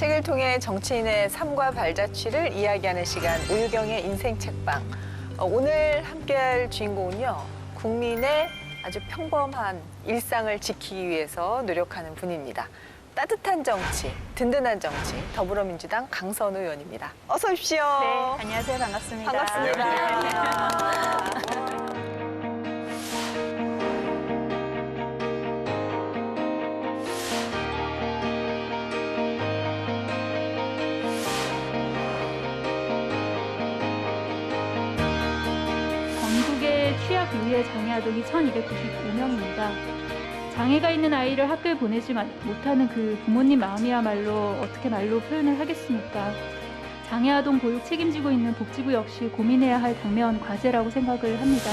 책을 통해 정치인의 삶과 발자취를 이야기하는 시간, 오유경의 인생 책방. 오늘 함께할 주인공은요, 국민의 아주 평범한 일상을 지키기 위해서 노력하는 분입니다. 따뜻한 정치, 든든한 정치, 더불어민주당 강선우 의원입니다. 어서 오십시오. 네, 안녕하세요. 반갑습니다. 반갑습니다. 전국의 취약 유해 장애 아동이 1,295명입니다. 장애가 있는 아이를 학교에 보내지 못하는 그 부모님 마음이야말로 어떻게 말로 표현을 하겠습니까? 장애 아동 보육 책임지고 있는 복지부 역시 고민해야 할 당면 과제라고 생각을 합니다.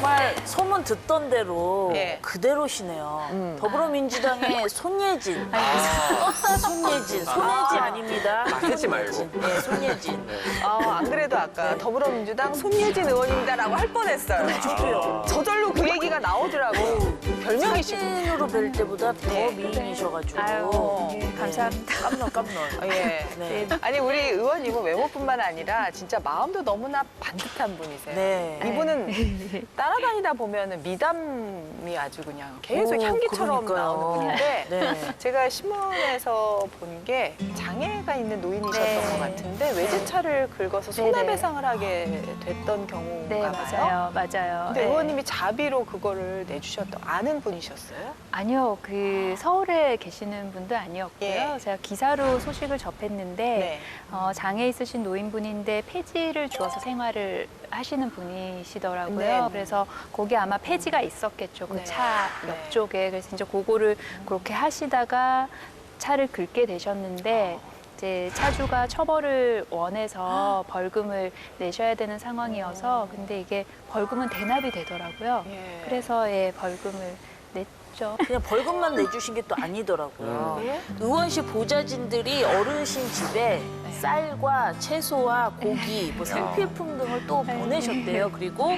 정말 소문 듣던 대로 예. 그대로시네요. 더불어민주당의 손예진. 손예진 아닙니다. 혜지 말고. 네, 손예진. 안 그래도 아까 더불어민주당 손예진 의원입니다라고 할 뻔했어요. 저도요. 저절로 그 얘기가 나오더라고요. 별명이시고. 사진으로 뵐 때보다 더 네. 미인이셔가지고. 아유, 감사합니다. 깜놀. 예. 네. 아니 우리 의원님은 외모뿐만 아니라 진짜 마음도 너무나 반듯한 분이세요. 네. 이분은 따라다니다 보면은 미담이 아주 그냥 계속 향기처럼 그러니까요. 나오는 분인데 네. 제가 신문에서 본 게 장애가 있는 노인이셨던 네. 것 같은데 외제차를 긁어서 네네. 손해배상을 하게 됐던 경우가 네, 봐요. 맞아요. 근데 네. 의원님이 자비로 그거를 내주셨던 아는 분이셨어요? 아니요, 그 서울에 계시는 분도 아니었고요. 예. 제가 기사로 소식을 접했는데 네. 장애 있으신 노인분인데 폐지를 주어서 생활을 하시는 분이시더라고요. 네. 그래서 거기 아마 폐지가 있었겠죠. 그 네. 차 네. 옆 쪽에. 그래서 이제 그거를 그렇게 하시다가 차를 긁게 되셨는데 이제 차주가 처벌을 원해서 벌금을 내셔야 되는 상황이어서 근데 이게 벌금은 대납이 되더라고요. 예. 그래서 벌금을 냈죠. 그냥 벌금만 내주신 게 또 아니더라고요. 예? 의원실 보좌진들이 어르신 집에 쌀과 채소와 고기, 뭐 생필품 등을 또 보내셨대요. 그리고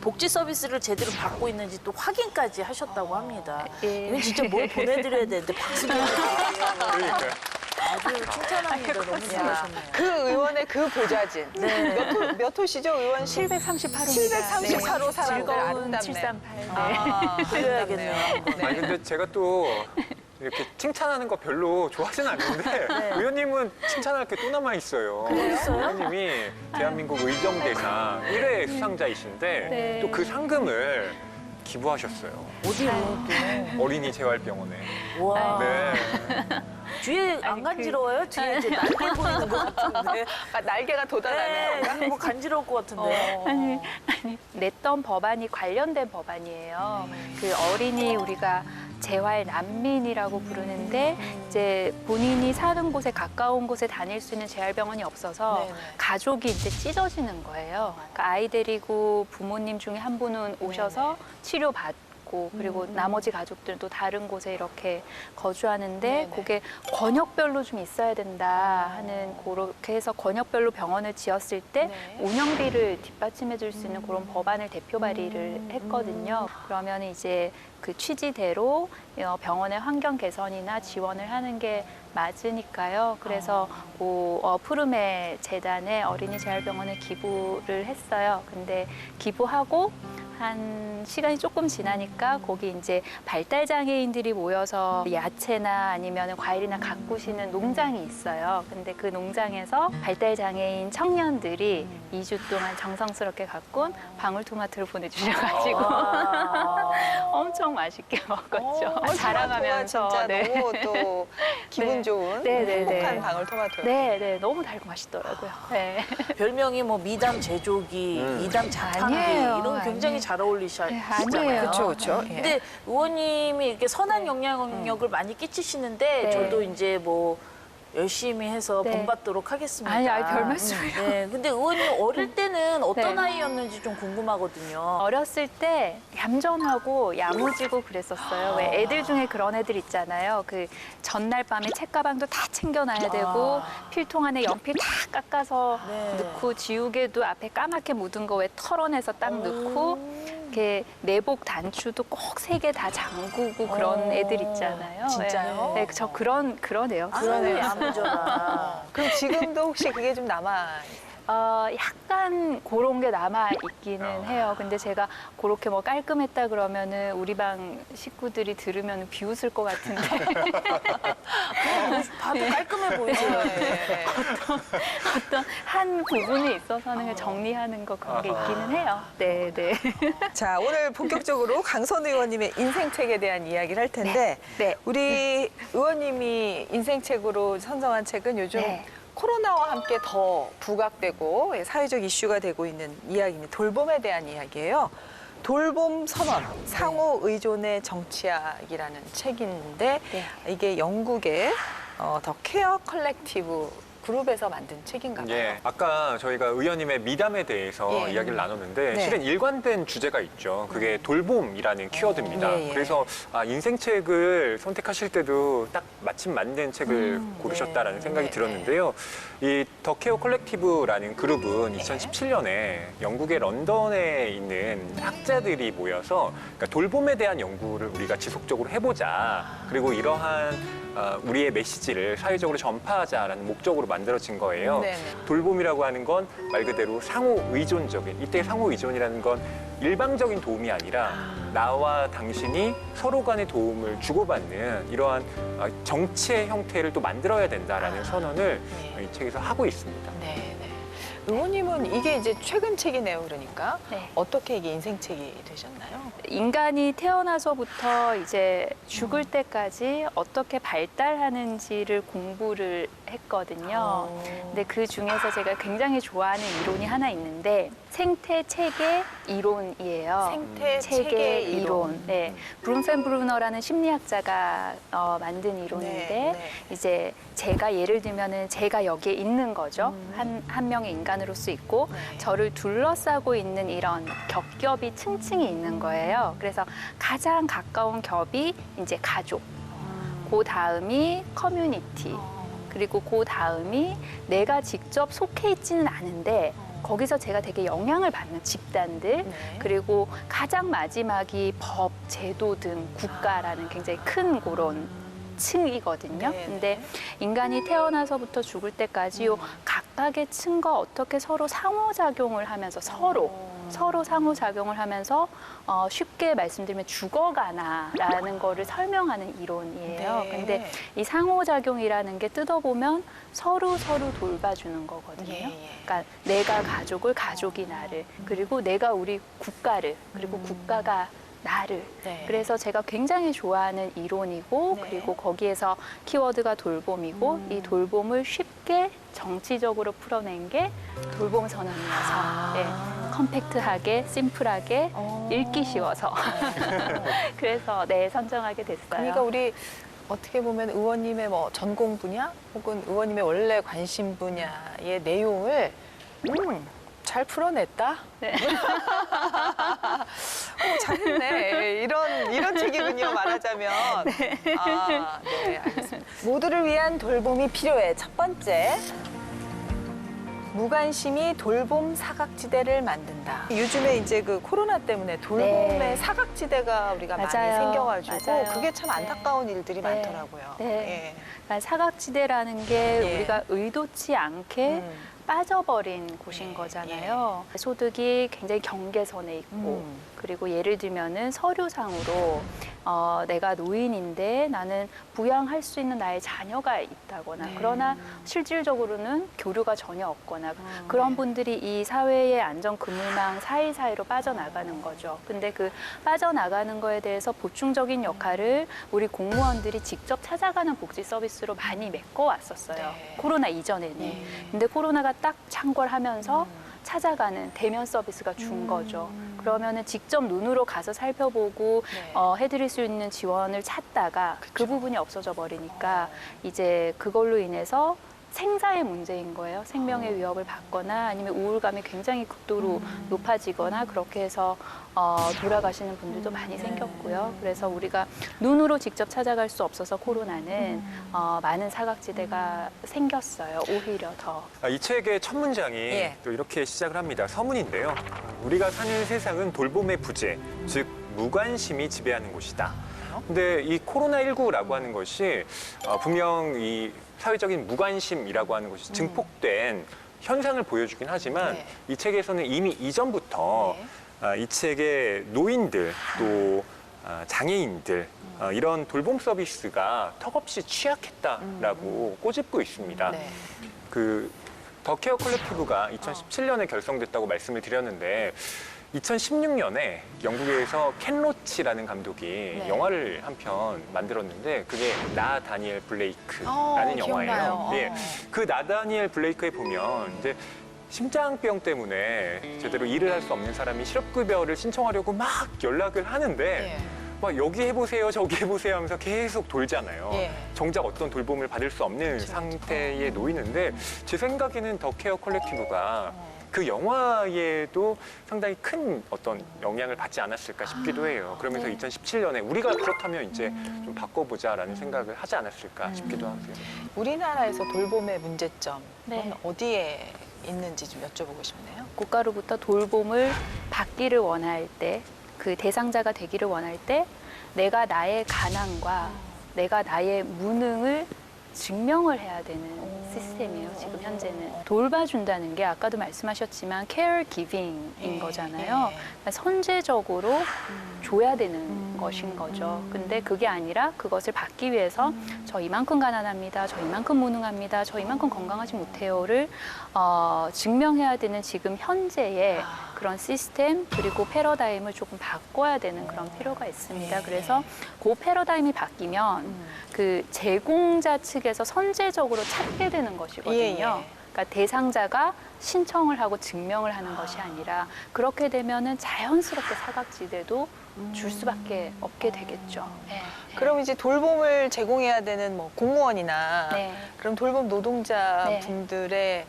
복지 서비스를 제대로 받고 있는지 또 확인까지 하셨다고 합니다. 예. 이건 진짜 뭘 보내드려야 되는데 박수 보내드려요. 그러니까요. 아주 칭찬합니다. 너무 잘하셨네요. 그 의원의 그 보좌진. 네. 몇 호시죠, 의원실? 738호입니다. 738호 사람들 즐거운 아름답네. 738. 그래야겠네요. 아니 근데 제가 또 이렇게 칭찬하는 거 별로 좋아하진 않는데 의원님은 칭찬할 게 또 남아 있어요. 의원님이 대한민국 의정대상 1회 수상자이신데 네. 또 그 상금을 기부하셨어요. 어디로 또? 어린이 재활병원에. 와. 네. 뒤에 안 간지러워요? 뒤에 이제 날개 보이는 것 같은데. 날개가 돋아나네요. 네, 뭐 간지러울 것 같은데. 아니, 냈던 법안이 관련된 법안이에요. 그 어린이 우리가 재활 난민이라고 부르는데 이제 본인이 사는 곳에 가까운 곳에 다닐 수 있는 재활병원이 없어서 네네. 가족이 이제 찢어지는 거예요. 그러니까 아이 데리고 부모님 중에 한 분은 오셔서 치료받고 그리고 나머지 가족들도 다른 곳에 이렇게 거주하는데 네네. 그게 권역별로 좀 있어야 된다 하는 그렇게 해서 권역별로 병원을 지었을 때 네. 운영비를 뒷받침해 줄 수 있는 그런 법안을 대표 발의를 했거든요. 그러면 이제 그 취지대로 병원의 환경 개선이나 지원을 하는 게 맞으니까요. 그래서 푸르메 재단에 어린이 재활병원에 기부를 했어요. 근데 기부하고 한 시간이 조금 지나니까 거기 이제 발달 장애인들이 모여서 야채나 아니면 과일이나 가꾸시는 농장이 있어요. 근데 그 농장에서 발달 장애인 청년들이 2주 동안 정성스럽게 가꾼 방울토마토를 보내주셔가지고 엄청 맛있게 먹었죠. 자랑하면서 진짜 네. 너무 또 기분 좋은 네네네. 행복한 방울토마토요. 네, 너무 달고 맛있더라고요. 네. 별명이 뭐 미담 제조기, 이담 자판기 아니에요, 이런 거 굉장히 아니에요. 잘 어울리시잖아요. 아니에요. 그렇죠. 예. 근데 의원님이 이렇게 선한 영향력을 많이 끼치시는데 네. 저도 이제 뭐 열심히 해서 네. 본받도록 하겠습니다. 아니, 별 말씀을요. 네, 근데 의원님 어릴 때는 어떤 네. 아이였는지 좀 궁금하거든요. 어렸을 때 얌전하고 야무지고 그랬었어요. 왜 애들 중에 그런 애들 있잖아요. 그 전날 밤에 책가방도 다 챙겨놔야 되고 필통 안에 연필 다 깎아서 네. 넣고 지우개도 앞에 까맣게 묻은 거 왜 털어내서 딱 넣고 이렇게 내복 단추도 꼭 3개 다 잠그고 그런 애들 있잖아요. 진짜요? 네, 저 그러네요. 그러네요. 야무져라. 그럼 지금도 혹시 그게 좀 남아? 약간 그런 게 남아 있기는 해요. 근데 제가 그렇게 뭐 깔끔했다 그러면은 우리 방 식구들이 들으면 비웃을 것 같은데. 봐도 깔끔해 보이세요. 네. 어떤 한 부분에 있어서는 정리하는 거 그런 게 있기는 해요. 네, 네. 자, 오늘 본격적으로 강선 의원님의 인생책에 대한 이야기를 할 텐데 네. 우리 의원님이 인생책으로 선정한 책은 요즘 네. 코로나와 함께 더 부각되고 사회적 이슈가 되고 있는 이야기입니다. 돌봄에 대한 이야기예요. 돌봄 선언, 상호 의존의 정치학이라는 책인데 네. 이게 영국의 더 케어 컬렉티브 그룹에서 만든 책인가 봐요. 예, 아까 저희가 의원님의 미담에 대해서 예. 이야기를 나눴는데 네. 실은 일관된 주제가 있죠. 그게 돌봄이라는 키워드입니다. 예, 예. 그래서 인생책을 선택하실 때도 딱 마침 맞는 책을 고르셨다라는 생각이 네, 들었는데요. 이 더 케어 컬렉티브라는 그룹은 2017년에 영국의 런던에 있는 학자들이 모여서 그러니까 돌봄에 대한 연구를 우리가 지속적으로 해보자. 그리고 이러한 우리의 메시지를 사회적으로 전파하자라는 목적으로 만들어진 거예요. 네네. 돌봄이라고 하는 건 말 그대로 상호 의존적인, 이때 상호 의존이라는 건 일방적인 도움이 아니라 나와 당신이 서로 간의 도움을 주고받는 이러한 정치의 형태를 또 만들어야 된다라는 선언을 네. 이 책에서 하고 있습니다. 네, 네. 의원님은 이게 이제 최근 책이네요, 그러니까. 네. 어떻게 이게 인생책이 되셨나요? 인간이 태어나서부터 이제 죽을 때까지 어떻게 발달하는지를 공부를 했거든요. 근데 그 중에서 제가 굉장히 좋아하는 이론이 하나 있는데 생태 체계 이론이에요. 생태 체계 이론. 네. 브룬펜브루너라는 심리학자가 만든 이론인데 네, 네. 이제 제가 예를 들면은 제가 여기에 있는 거죠. 한 명의 인간으로서 있고 네. 저를 둘러싸고 있는 이런 겹겹이 층층이 있는 거예요. 그래서 가장 가까운 겹이 이제 가족. 그 다음이 커뮤니티. 그리고 그 다음이 내가 직접 속해 있지는 않은데 거기서 제가 되게 영향을 받는 집단들, 네. 그리고 가장 마지막이 법, 제도 등 국가라는 굉장히 큰 그런 층이거든요. 네, 근데 인간이 태어나서부터 죽을 때까지 요 각각의 층과 어떻게 서로 상호작용을 하면서 서로 상호작용을 하면서 쉽게 말씀드리면 죽어가나라는 거를 설명하는 이론이에요. 네. 근데 이 상호작용이라는 게 뜯어보면 서로 돌봐주는 거거든요. 예, 예. 그러니까 내가 가족을, 가족이 나를, 그리고 내가 우리 국가를, 그리고 국가가 나를. 네. 그래서 제가 굉장히 좋아하는 이론이고 네. 그리고 거기에서 키워드가 돌봄이고 이 돌봄을 쉽게 정치적으로 풀어낸 게 돌봄 선언이어서 예, 컴팩트하게, 심플하게, 읽기 쉬워서 그래서 네, 선정하게 됐어요. 그러니까 우리 어떻게 보면 의원님의 뭐 전공 분야 혹은 의원님의 원래 관심 분야의 내용을 잘 풀어냈다. 네. 잘했네. 이런 책이군요, 말하자면. 네, 알겠습니다. 모두를 위한 돌봄이 필요해. 첫 번째. 무관심이 돌봄 사각지대를 만든다. 요즘에 이제 그 코로나 때문에 돌봄의 네. 사각지대가 우리가 많이 맞아요. 생겨가지고 맞아요. 그게 참 안타까운 일들이 네. 많더라고요. 네. 그러니까 사각지대라는 게 예. 우리가 의도치 않게 빠져버린 곳인 예, 거잖아요. 소득이 굉장히 경계선에 있고 그리고 예를 들면은 서류상으로 내가 노인인데 나는 부양할 수 있는 나의 자녀가 있다거나 그러나 실질적으로는 교류가 전혀 없거나 그런 분들이 이 사회의 안전 그물망 사이사이로 빠져나가는 거죠. 근데 그 빠져나가는 거에 대해서 보충적인 역할을 우리 공무원들이 직접 찾아가는 복지 서비스로 많이 메꿔왔었어요. 네. 코로나 이전에는. 근데 코로나가 딱 창궐하면서 찾아가는 대면 서비스가 준 거죠. 그러면은 직접 눈으로 가서 살펴보고 네. 해드릴 수 있는 지원을 찾다가 그 부분이 없어져 버리니까 이제 그걸로 인해서 생사의 문제인 거예요. 생명의 위협을 받거나 아니면 우울감이 굉장히 극도로 높아지거나 그렇게 해서 돌아가시는 분들도 많이 생겼고요. 그래서 우리가 눈으로 직접 찾아갈 수 없어서 코로나는 많은 사각지대가 생겼어요. 오히려 더. 이 책의 첫 문장이 예. 또 이렇게 시작을 합니다. 서문인데요. 우리가 사는 세상은 돌봄의 부재, 즉 무관심이 지배하는 곳이다. 근데 이 코로나19라고 하는 것이 분명 이 사회적인 무관심이라고 하는 것이 증폭된 현상을 보여주긴 하지만 네. 이 책에서는 이미 이전부터 네. 이 책의 노인들 또 장애인들 이런 돌봄 서비스가 턱없이 취약했다라고 꼬집고 있습니다. 네. 그 더 케어 컬렉티브가 2017년에 결성됐다고 말씀을 드렸는데 2016년에 영국에서 켄 로치라는 감독이 네. 영화를 한 편 만들었는데 그게 나 다니엘 블레이크라는 영화예요. 기억나요. 예. 그 나 다니엘 블레이크에 보면 이제 심장병 때문에 제대로 일을 할 수 없는 사람이 실업급여를 신청하려고 막 연락을 하는데 예. 막 여기 해보세요, 저기 해보세요 하면서 계속 돌잖아요. 예. 정작 어떤 돌봄을 받을 수 없는 상태에 놓이는데 제 생각에는 더 케어 컬렉티브가 그 영화에도 상당히 큰 어떤 영향을 받지 않았을까 싶기도 해요. 그러면서 2017년에 우리가 그렇다면 이제 좀 바꿔보자라는 생각을 하지 않았을까 싶기도 하고요. 우리나라에서 돌봄의 문제점은 네. 어디에 있는지 좀 여쭤보고 싶네요. 국가로부터 돌봄을 받기를 원할 때, 그 대상자가 되기를 원할 때 내가 나의 가난과 내가 나의 무능을 증명을 해야 되는 시스템이에요. 지금 현재는 돌봐준다는 게 아까도 말씀하셨지만 caregiving인 거잖아요. 그러니까 선제적으로 줘야 되는 것인 거죠. 근데 그게 아니라 그것을 받기 위해서 저 이만큼 가난합니다. 저 이만큼 무능합니다. 저 이만큼 건강하지 못해요를 증명해야 되는 지금 현재의 그런 시스템 그리고 패러다임을 조금 바꿔야 되는 그런 필요가 있습니다. 그래서 그 패러다임이 바뀌면 그 제공자 측에서 선제적으로 찾게 되는 것이거든요. 예, 예. 그러니까 대상자가 신청을 하고 증명을 하는 것이 아니라 그렇게 되면은 자연스럽게 사각지대도 줄 수밖에 없게 되겠죠. 네. 그럼 이제 돌봄을 제공해야 되는 뭐 공무원이나 네. 그럼 돌봄 노동자 네. 분들의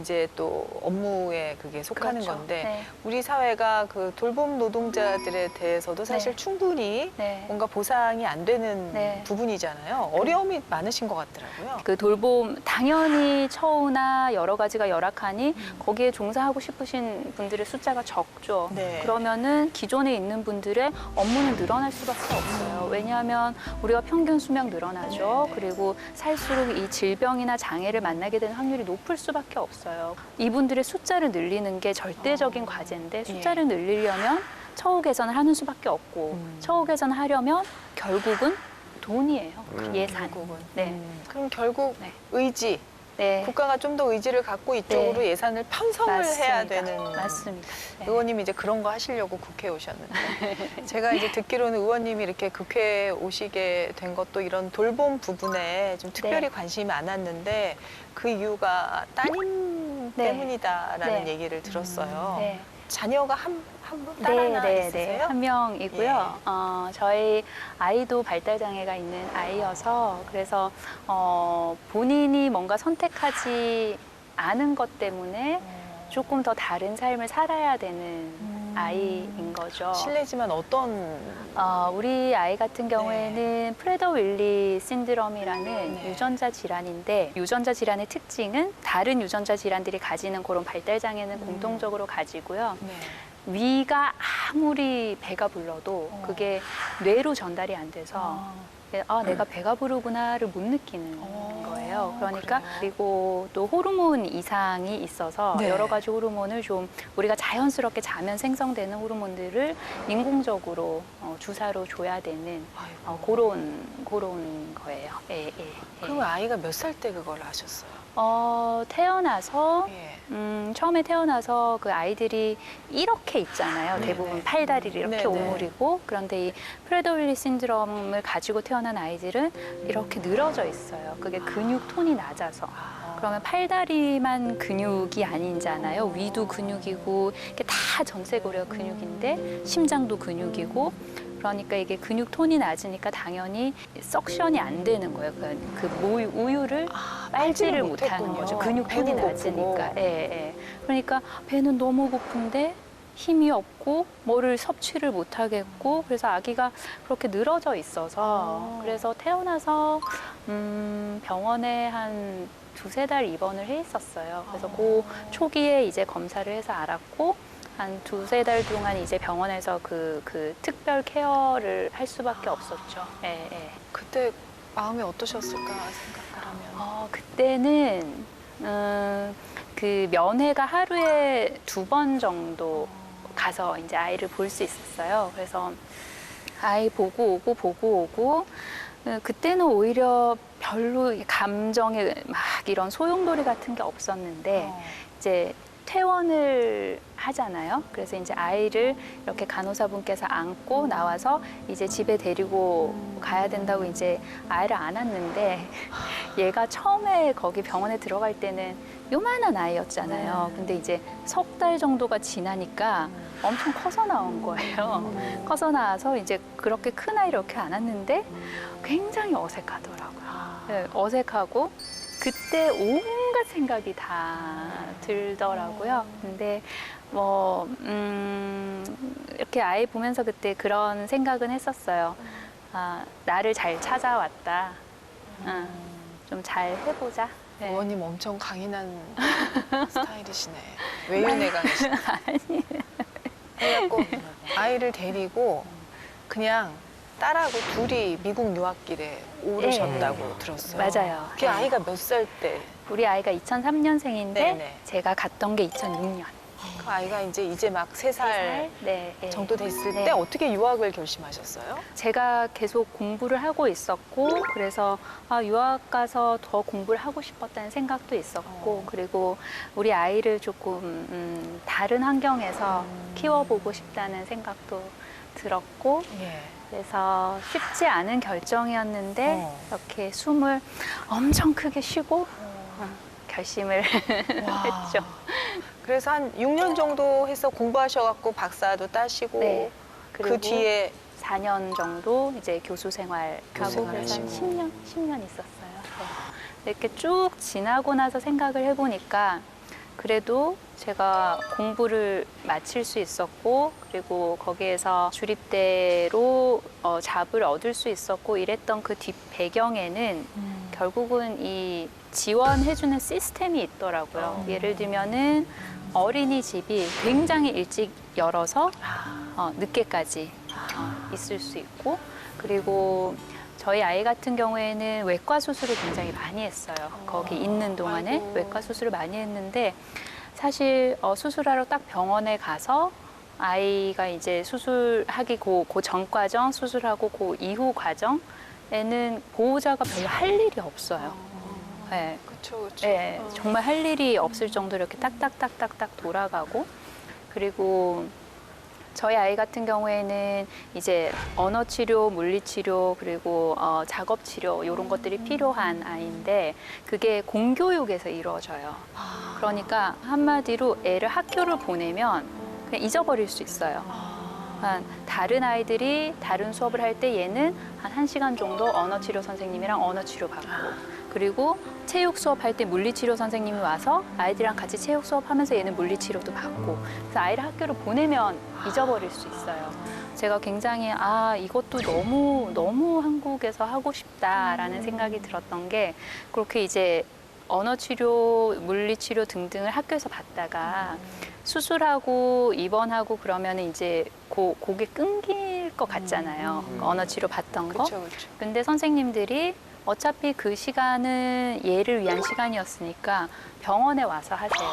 이제 또 업무에 그게 속하는 그렇죠. 건데 네. 우리 사회가 그 돌봄 노동자들에 대해서도 사실 네. 충분히 네. 뭔가 보상이 안 되는 네. 부분이잖아요. 어려움이 많으신 것 같더라고요. 그 돌봄 당연히 처우나 여러 가지가 열악하니 거기에 종사하고 싶으신 분들의 숫자가 적죠. 네. 그러면은 기존에 있는 분들의 업무는 늘어날 수밖에 없어요. 왜냐하면 우리가 평균 수명 늘어나죠. 네. 그리고 살수록 이 질병이나 장애를 만나게 되는 확률이 높을 수밖에 없어요. 이분들의 숫자를 늘리는 게 절대적인 과제인데 숫자를 늘리려면 처우 개선을 하는 수밖에 없고 처우 개선을 하려면 결국은 돈이에요. 예산. 결국은. 네. 그럼 결국 네. 의지, 네. 국가가 좀 더 의지를 갖고 이쪽으로 네. 예산을 편성을 해야 되는. 맞습니다. 네. 의원님이 이제 그런 거 하시려고 국회에 오셨는데 제가 이제 듣기로는 의원님이 이렇게 국회에 오시게 된 것도 이런 돌봄 부분에 좀 특별히 네. 관심이 많았는데 그 이유가 따님 네. 때문이다라는 네. 얘기를 들었어요. 네. 자녀가 한 딸 하나 있으세요? 한 명이고요. 예. 저희 아이도 발달 장애가 있는 아이여서 그래서 본인이 뭔가 선택하지 않은 것 때문에 조금 더 다른 삶을 살아야 되는 아이인 거죠. 실례지만 어떤 우리 아이 같은 경우에는 프레더-윌리 신드롬이라는 네. 유전자 질환인데 유전자 질환의 특징은 다른 유전자 질환들이 가지는 그런 발달 장애는 공통적으로 가지고요. 네. 위가 아무리 배가 불러도 그게 뇌로 전달이 안 돼서 내가 배가 부르구나를 못 느끼는 거예요. 그러니까 그래요? 그리고 또 호르몬 이상이 있어서 네. 여러 가지 호르몬을 좀 우리가 자연스럽게 자면 생성되는 호르몬들을 인공적으로 주사로 줘야 되는 그런 거예요. 예, 예, 예. 그럼 아이가 몇 살 때 그걸 하셨어요? 태어나서 예. 처음에 태어나서 그 아이들이 이렇게 있잖아요. 네, 대부분 네. 팔다리를 이렇게 네, 네. 오므리고 그런데 이 프레더-윌리 신드롬을 가지고 태어난 아이들은 이렇게 늘어져 있어요. 그게 근육 톤이 낮아서. 그러면 팔다리만 근육이 아니잖아요. 위도 근육이고 이게 다 전체고리가 근육인데 심장도 근육이고 그러니까 이게 근육 톤이 낮으니까 당연히 석션이 안 되는 거예요. 우유를 빨지를 못하는 거죠. 근육 톤이 배는 낮으니까. 예, 예. 그러니까 배는 너무 고픈데 힘이 없고 뭐를 섭취를 못 하겠고 그래서 아기가 그렇게 늘어져 있어서 그래서 태어나서 병원에 한 2-3달 입원을 해 있었어요. 그래서 그 초기에 이제 검사를 해서 알았고 한 2-3달 동안 이제 병원에서 그 특별 케어를 할 수밖에 없었죠. 예, 예. 그때 마음이 어떠셨을까 생각하면. 그때는 그 면회가 하루에 2번 정도 가서 이제 아이를 볼 수 있었어요. 그래서 아이 보고 오고 그때는 오히려 별로 감정에 막 이런 소용돌이 같은 게 없었는데 이제 퇴원을 하잖아요. 그래서 이제 아이를 이렇게 간호사분께서 안고 나와서 이제 집에 데리고 가야 된다고 이제 아이를 안았는데 얘가 처음에 거기 병원에 들어갈 때는 요만한 아이였잖아요. 근데 이제 3달 정도가 지나니까 엄청 커서 나온 거예요. 커서 나와서 이제 그렇게 큰 아이를 이렇게 안았는데 굉장히 어색하더라고요. 네, 어색하고 그때 온갖 생각이 다 들더라고요. 근데 뭐 이렇게 아이 보면서 그때 그런 생각은 했었어요. 아, 나를 잘 찾아왔다. 좀 잘 해보자. 네. 어머님 엄청 강인한 스타일이시네. 외윤회 강이시네. 아니, 그래갖고 아이를 데리고 그냥 딸하고 둘이 미국 유학길에 오르셨다고 들었어요. 맞아요. 그 아이가 몇 살 때? 우리 아이가 2003년생인데 네네. 제가 갔던 게 2006년. 그 아이가 이제 막 3살 네, 네. 정도 됐을 네. 때 어떻게 유학을 결심하셨어요? 제가 계속 공부를 하고 있었고 그래서 유학 가서 더 공부를 하고 싶었다는 생각도 있었고 그리고 우리 아이를 조금 다른 환경에서 키워보고 싶다는 생각도 들었고 예. 그래서 쉽지 않은 결정이었는데 이렇게 숨을 엄청 크게 쉬고 결심을 했죠. 그래서 한 6년 정도 해서 공부하셔갖고 박사도 따시고 네. 그 그리고 뒤에 4년 정도 이제 교수 생활하고 교수 그래서 한 생활하시고. 10년 있었어요. 네. 이렇게 쭉 지나고 나서 생각을 해보니까 그래도 제가 공부를 마칠 수 있었고 그리고 거기에서 주립대로 잡을 얻을 수 있었고 이랬던 그 뒷 배경에는 결국은 이 지원해주는 시스템이 있더라고요. 예를 들면은 어린이집이 굉장히 일찍 열어서 늦게까지 있을 수 있고 그리고 저희 아이 같은 경우에는 외과 수술을 굉장히 많이 했어요. 거기 있는 동안에 아이고. 외과 수술을 많이 했는데 사실 수술하러 딱 병원에 가서 아이가 이제 수술하기 그 전 과정, 수술하고 그 이후 과정에는 보호자가 별로 할 일이 없어요. 네. 그렇죠. 네, 정말 할 일이 없을 정도로 이렇게 딱딱딱딱딱 돌아가고 그리고 저희 아이 같은 경우에는 이제 언어 치료, 물리 치료 그리고 작업 치료 이런 것들이 필요한 아이인데 그게 공교육에서 이루어져요. 그러니까 한마디로 애를 학교를 보내면 그냥 잊어버릴 수 있어요. 다른 아이들이 다른 수업을 할 때 얘는 한 1시간 정도 언어 치료 선생님이랑 언어 치료 받고 그리고 체육 수업할 때 물리치료 선생님이 와서 아이들이랑 같이 체육 수업하면서 얘는 물리치료도 받고 그래서 아이를 학교를 보내면 잊어버릴 수 있어요. 제가 굉장히 이것도 너무 한국에서 하고 싶다라는 생각이 들었던 게 그렇게 이제 언어치료, 물리치료 등등을 학교에서 받다가 수술하고 입원하고 그러면 이제 그게 끊길 것 같잖아요. 언어치료 받던 거. 그렇죠. 근데 선생님들이 어차피 그 시간은 얘를 위한 시간이었으니까 병원에 와서 하세요.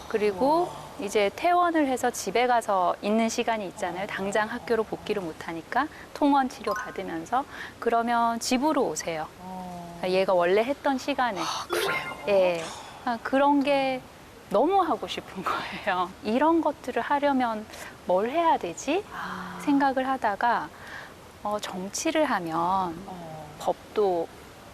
그리고 이제 퇴원을 해서 집에 가서 있는 시간이 있잖아요. 당장 학교로 복귀를 못하니까 통원 치료 받으면서 그러면 집으로 오세요. 얘가 원래 했던 시간에. 그래요. 예. 그런 게 너무 하고 싶은 거예요. 이런 것들을 하려면 뭘 해야 되지? 생각을 하다가 정치를 하면 법도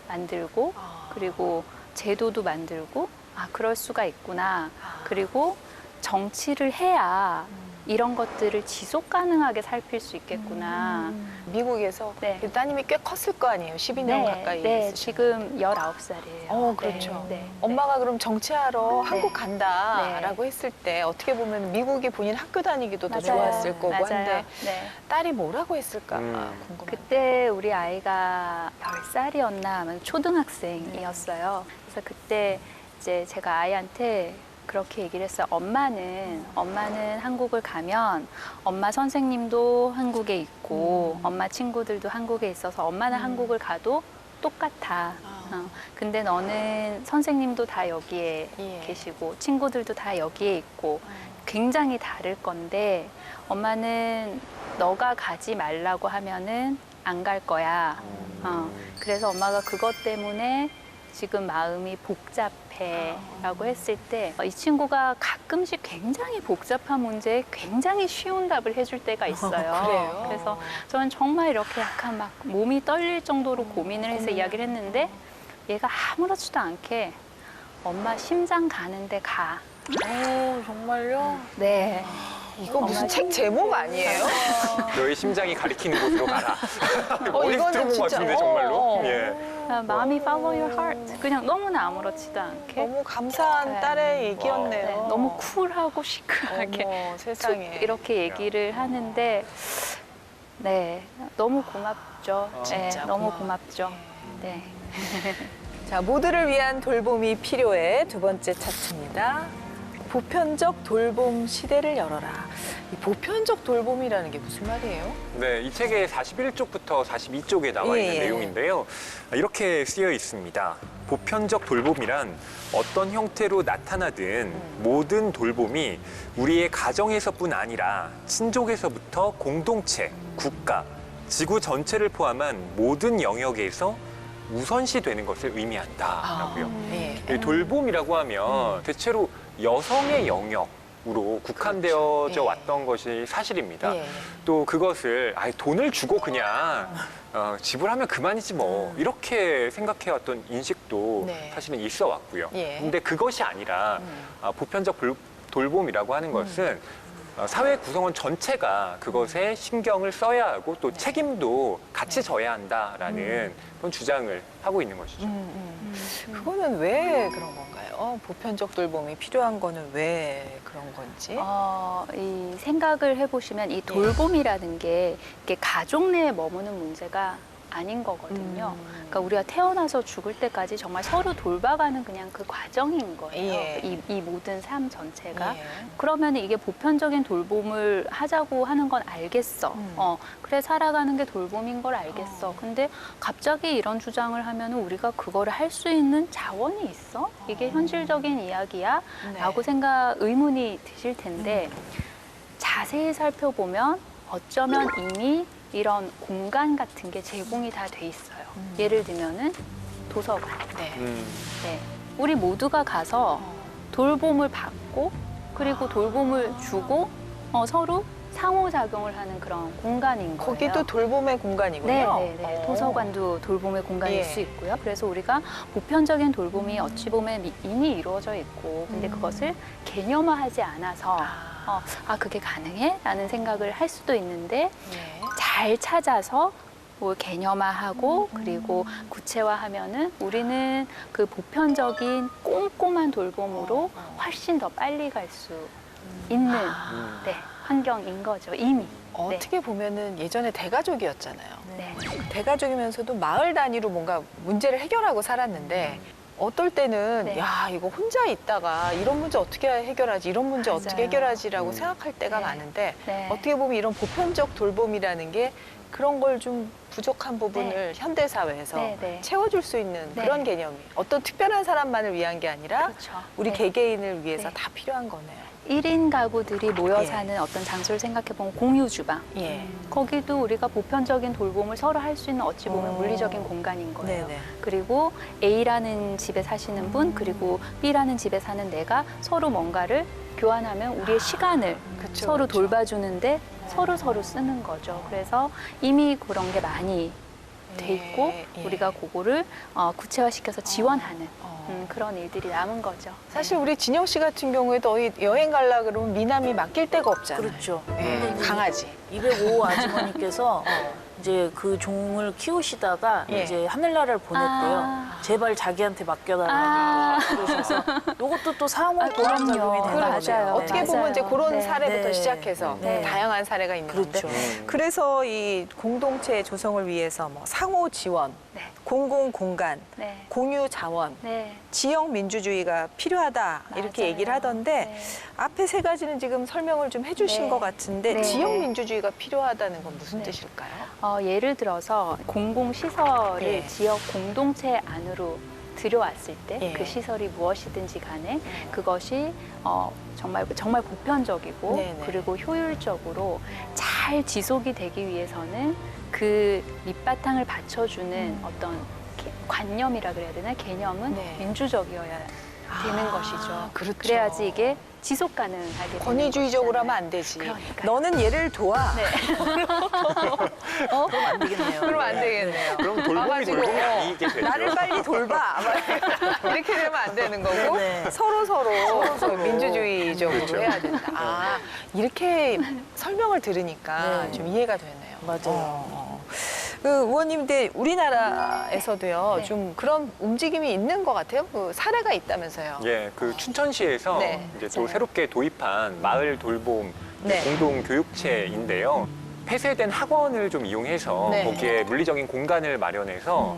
만들고 그리고 제도도 만들고 아 그럴 수가 있구나. 그리고 정치를 해야 이런 것들을 지속 가능하게 살필 수 있겠구나. 미국에서 네. 따님이 꽤 컸을 거 아니에요. 12년 가까이. 네, 있으시면. 지금 19살이에요. 그렇죠. 네. 엄마가 그럼 정치하러 한국 네. 간다라고 했을 때 어떻게 보면 미국이 본인 학교 다니기도 더 맞아요. 좋았을 거고 맞아요. 한데 네. 딸이 뭐라고 했을까 궁금해요. 그때 우리 아이가 10살이었나 하면 초등학생이었어요. 그래서 그때 이제 제가 아이한테 그렇게 얘기를 했어요. 엄마는 한국을 가면 엄마 선생님도 한국에 있고 엄마 친구들도 한국에 있어서 엄마는 한국을 가도 똑같아. 근데 너는 선생님도 다 여기에 예. 계시고 친구들도 다 여기에 있고 굉장히 다를 건데 엄마는 너가 가지 말라고 하면은 안 갈 거야. 그래서 엄마가 그것 때문에 지금 마음이 복잡해라고 했을 때 이 친구가 가끔씩 굉장히 복잡한 문제에 굉장히 쉬운 답을 해줄 때가 있어요. 그래요? 그래서 저는 정말 이렇게 약간 막 몸이 떨릴 정도로 고민을 해서 이야기를 했는데 얘가 아무렇지도 않게 엄마 심장 가는데 가. 정말요? 네. 이거 무슨 책 제목 아니에요? 너의 심장이 가리키는 곳으로 가라. 어디서 이거는 들어본 것 진짜, 같은데 정말로. 예. 마음이 follow your heart. 그냥 너무나 아무렇지도 않게. 너무 감사한 네. 딸의 얘기였네요. 네, 너무 쿨하고 시크하게 어머, 세상에. 이렇게 얘기를 하는데 네 너무 고맙죠. 네, 진짜 너무 고마워요. 고맙죠. 네. 자, 모두를 위한 돌봄이 필요해 두 번째 차트입니다. 보편적 돌봄 시대를 열어라. 이 보편적 돌봄이라는 게 무슨 말이에요? 네, 이 책의 41쪽부터 42쪽에 나와 있는 예. 내용인데요. 이렇게 쓰여 있습니다. 보편적 돌봄이란 어떤 형태로 나타나든 모든 돌봄이 우리의 가정에서뿐 아니라 친족에서부터 공동체, 국가, 지구 전체를 포함한 모든 영역에서 우선시 되는 것을 의미한다라고요. 예. 이 돌봄이라고 하면 대체로 여성의 영역으로 국한되어져 그렇죠. 예. 왔던 것이 사실입니다. 예. 또 그것을 돈을 주고 그냥 지불하면 그만이지 뭐 이렇게 생각해왔던 인식도 네. 사실은 있어 왔고요. 예. 근데 그것이 아니라 보편적 돌봄이라고 하는 것은 사회 구성원 전체가 그것에 신경을 써야 하고 또 책임도 같이 져야 한다라는 그런 주장을 하고 있는 것이죠. 그거는 왜 그런 건가요? 보편적 돌봄이 필요한 거는 왜 그런 건지? 이 생각을 해보시면 이 돌봄이라는 게 이게 가족 내에 머무는 문제가 아닌 거거든요. 그러니까 우리가 태어나서 죽을 때까지 정말 서로 돌봐가는 그냥 그 과정인 거예요. 예. 이 모든 삶 전체가. 예. 그러면 이게 보편적인 돌봄을 하자고 하는 건 알겠어. 그래 살아가는 게 돌봄인 걸 알겠어. 근데 갑자기 이런 주장을 하면 우리가 그거를 할 수 있는 자원이 있어? 이게 현실적인 이야기야? 네. 라고 의문이 드실 텐데 자세히 살펴보면 어쩌면 이미 이런 공간 같은 게 제공이 다 돼 있어요. 예를 들면은 도서관. 네. 네. 우리 모두가 가서 돌봄을 받고 그리고 돌봄을 주고 서로 상호작용을 하는 그런 공간인 거예요. 거기도 돌봄의 공간이군요. 네. 도서관도 돌봄의 공간일 예. 수 있고요. 그래서 우리가 보편적인 돌봄이 어찌 보면 이미 이루어져 있고 근데 그것을 개념화하지 않아서 그게 가능해? 라는 생각을 할 수도 있는데 예. 잘 찾아서 뭐 개념화하고 그리고 구체화하면은 우리는 그 보편적인 꼼꼼한 돌봄으로 훨씬 더 빨리 갈 수 있는 네, 환경인 거죠, 이미. 어떻게 보면은 예전에 대가족이었잖아요. 네. 대가족이면서도 마을 단위로 뭔가 문제를 해결하고 살았는데 어떨 때는 네. 야 이거 혼자 있다가 이런 문제 어떻게 해결하지 이런 문제 맞아요. 어떻게 해결하지라고 생각할 때가 네. 많은데 네. 어떻게 보면 이런 보편적 돌봄이라는 게 그런 걸 좀 부족한 부분을 현대 사회에서 네. 채워줄 수 있는 네. 그런 개념이 어떤 특별한 사람만을 위한 게 아니라 그렇죠. 우리 네. 개개인을 위해서 네. 다 필요한 거네요. 1인 가구들이 모여 예. 사는 어떤 장소를 생각해보면 공유 주방. 예. 거기도 우리가 보편적인 돌봄을 서로 할 수 있는 어찌 보면 물리적인 공간인 거예요. 네네. 그리고 A라는 집에 사시는 분 그리고 B라는 집에 사는 내가 서로 뭔가를 교환하면 우리의 시간을 그쵸, 서로 그쵸. 돌봐주는데 서로 쓰는 거죠. 그래서 이미 그런 게 많이 돼 있고 예. 우리가 그거를 구체화시켜서 지원하는 그런 일들이 남은 거죠. 사실 우리 진영 씨 같은 경우에도 어디 여행 가려 그러면 미남이 맡길 데가 없잖아요. 그렇죠. 예, 강아지. 205 아주머니께서 이제 그 종을 키우시다가 예. 이제 하늘나라를 보냈대요. 제발 자기한테 맡겨달라고 그러셔서 이것도 또 상호 보완 작용이 되는 그럼요. 거죠. 맞아요. 어떻게 보면 맞아요. 이제 그런 네. 사례부터 네. 시작해서 네. 다양한 사례가 있는 그렇죠. 건데 그래서 이 공동체 조성을 위해서 뭐 상호 지원, 네. 공공 공간, 네. 공유 자원, 네. 지역 민주주의가 필요하다 이렇게 맞아요. 얘기를 하던데 네. 앞에 세 가지는 지금 설명을 좀 해주신 네. 것 같은데 네. 지역 민주주의가 필요하다는 건 무슨 네. 뜻일까요? 예를 들어서 공공시설을 예. 지역 공동체 안으로 들여왔을 때 예. 그 시설이 무엇이든지 간에 그것이 정말 보편적이고 네네. 그리고 효율적으로 잘 지속이 되기 위해서는 그 밑바탕을 받쳐주는 어떤 관념이라 그래야 되나 개념은 네. 민주적이어야 되는 것이죠. 그렇죠. 그래야지 이게 지속 가능하게 되는 권위주의적으로 하면 것이잖아요. 안 되지. 그러니까요. 너는 얘를 도와. 네. 그럼 안 되겠네요. 그러면 안 되겠네요. 그럼 돌봄이 와가지고, 돌봄이 아니게 되죠. 나를 빨리 돌봐. 막 이렇게 되면 안 되는 거고 네네. 서로 민주주의적으로 그렇죠. 해야 된다. 이렇게 설명을 들으니까 네. 좀 이해가 되네요. 맞아요. 그 의원님들 우리나라에서도요 네. 좀 그런 움직임이 있는 것 같아요. 그 사례가 있다면서요. 예, 그 춘천시에서 네, 이제 또 맞아요. 새롭게 도입한 마을 돌봄 네. 공동 교육체인데요. 폐쇄된 학원을 좀 이용해서 네. 거기에 물리적인 공간을 마련해서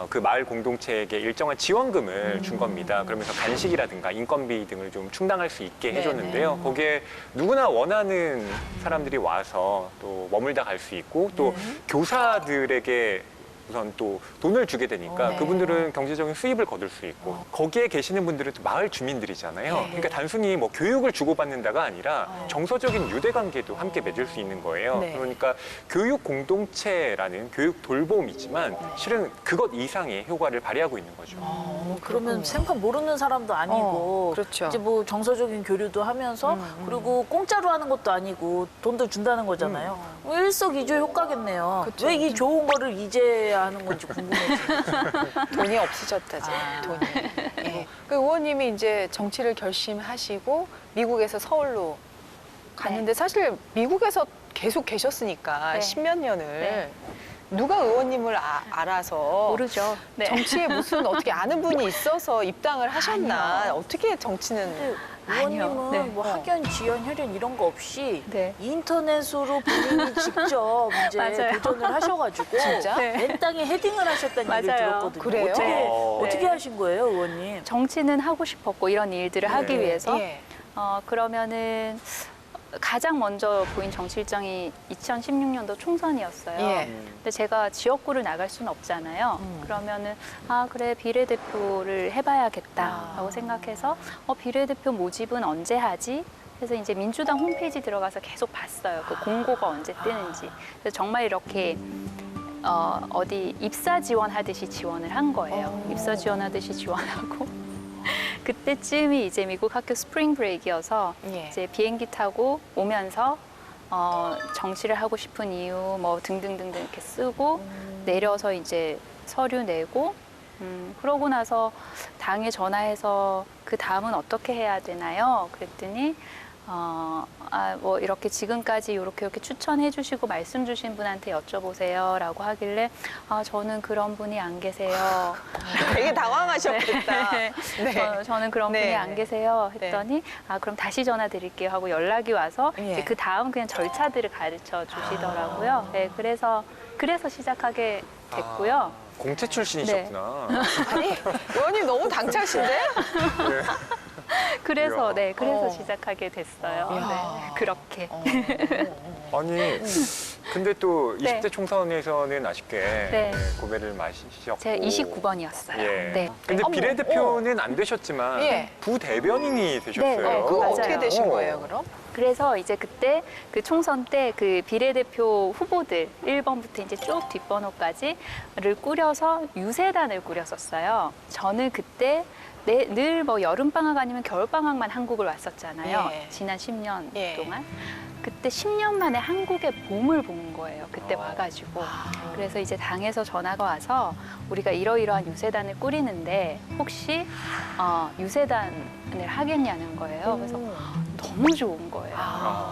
그 마을 공동체에게 일정한 지원금을 준 겁니다. 그러면서 간식이라든가 인건비 등을 좀 충당할 수 있게 네, 해줬는데요. 네. 거기에 누구나 원하는 사람들이 와서 또 머물다 갈 수 있고 또 교사들에게 우선 또 돈을 주게 되니까 네. 그분들은 경제적인 수입을 거둘 수 있고 거기에 계시는 분들은 또 마을 주민들이잖아요. 네. 그러니까 단순히 뭐 교육을 주고받는다가 아니라 정서적인 유대 관계도 함께 맺을 수 있는 거예요. 네. 그러니까 교육 공동체라는 교육 돌봄이지만 실은 그것 이상의 효과를 발휘하고 있는 거죠. 그러면 생판 모르는 사람도 아니고 그렇죠. 이제 뭐 정서적인 교류도 하면서 그리고 공짜로 하는 것도 아니고 돈도 준다는 거잖아요. 일석이조 효과겠네요. 그쵸. 왜 이 좋은 거를 이제야 하는 건지 궁금해지네요. 돈이 없으셨다죠. 돈이. 예. 그 의원님이 이제 정치를 결심하시고 미국에서 서울로 갔는데 사실 미국에서 계속 계셨으니까 네. 10몇 년을 네. 누가 의원님을 알아서 모르죠. 네. 정치에 무슨 어떻게 아는 분이 있어서 입당을 하셨나? 아니요. 어떻게 정치는 근데 아니요. 의원님은 네. 뭐 학연, 지연, 혈연 이런 거 없이 네. 인터넷으로 본인이 직접 이제 맞아요. 도전을 하셔가지고 진짜? 네. 맨 땅에 헤딩을 하셨다는 얘기를 맞아요. 들었거든요. 그래요? 어떻게, 네. 어떻게 네. 하신 거예요, 의원님? 정치는 하고 싶었고 이런 일들을 하기 네. 위해서 예. 그러면은 가장 먼저 보인 정치 일정이 2016년도 총선이었어요. 예. 근데 제가 지역구를 나갈 수는 없잖아요. 그러면은 그래 비례대표를 해봐야겠다라고 생각해서 비례대표 모집은 언제 하지? 그래서 이제 민주당 홈페이지 들어가서 계속 봤어요. 그 공고가 언제 뜨는지. 그래서 정말 이렇게 어디 입사 지원하듯이 지원을 한 거예요. 입사 지원하듯이 지원하고 그때쯤이 이제 미국 학교 스프링 브레이크여서 예. 이제 비행기 타고 오면서 정치를 하고 싶은 이유 뭐 등등등등 이렇게 쓰고 내려서 이제 서류 내고 그러고 나서 당에 전화해서 그 다음은 어떻게 해야 되나요? 그랬더니 뭐 이렇게 지금까지 이렇게 추천해 주시고 말씀 주신 분한테 여쭤보세요라고 하길래 저는 그런 분이 안 계세요. 되게 당황하셨겠다. 네. 네. 저는 그런 분이 네. 안 계세요 했더니 그럼 다시 전화 드릴게요 하고 연락이 와서 예. 이제 그 다음 그냥 절차들을 가르쳐 주시더라고요. 네, 그래서 시작하게 됐고요. 공채 출신이셨구나. 아니, 의원님 너무 당차신데? 그래서 이야. 그래서 시작하게 됐어요. 이야. 네, 그렇게. 아니, 근데 또 네. 20대 총선에서는 아쉽게 네. 고배를 마시셨고. 제가 29번이었어요. 예. 네. 근데 어머, 비례대표는 안 되셨지만 예. 부대변인이 되셨어요. 네, 그거 맞아요. 어떻게 되신 어. 거예요, 그럼? 그래서 이제 그때 그 총선 때 그 비례대표 후보들 1번부터 이제 쭉 뒷번호까지를 꾸려서 유세단을 꾸렸었어요. 저는 그때 늘 뭐 여름방학 아니면 겨울방학만 한국을 왔었잖아요. 예. 지난 10년 예. 동안. 그때 10년 만에 한국의 봄을 본 거예요. 그때 와가지고. 그래서 이제 당에서 전화가 와서 우리가 이러이러한 유세단을 꾸리는데 혹시 유세단을 하겠냐는 거예요. 그래서 너무 좋은 거예요.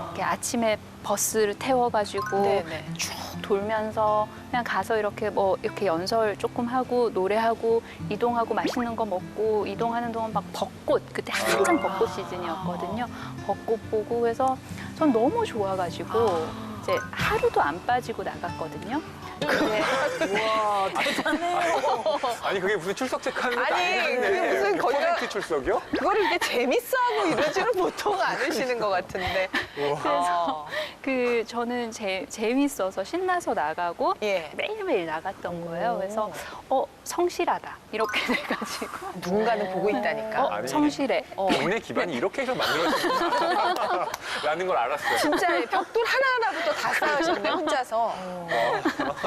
이렇게 아침에 버스를 태워가지고 네네. 쭉 돌면서 그냥 가서 이렇게 이렇게 연설 조금 하고 노래하고 이동하고 맛있는 거 먹고 이동하는 동안 막 벚꽃 그때 한창 벚꽃 시즌이었거든요. 벚꽃 보고 그래서 전 너무 좋아가지고 이제 하루도 안 빠지고 나갔거든요. 근데 와, 대단해요. 아니 그게 무슨 출석 체크하는 것도 아니, 아닌데 그게 무슨 몇 거기가- 퍼센트 출석이요? 그거를 이렇게 재밌어하고 이러지는 보통 않으시는 것 같은데. 그래서 저는 재밌어서 신나서 나가고 예. 매일매일 나갔던 거예요. 그래서 성실하다 이렇게 돼가지고 누군가는 보고 있다니까. 아니, 성실해. 동네 기반이 이렇게 해서 만들어진다 라는 걸 알았어요. 진짜 벽돌 하나하나부터 다 쌓으셨네, 혼자서.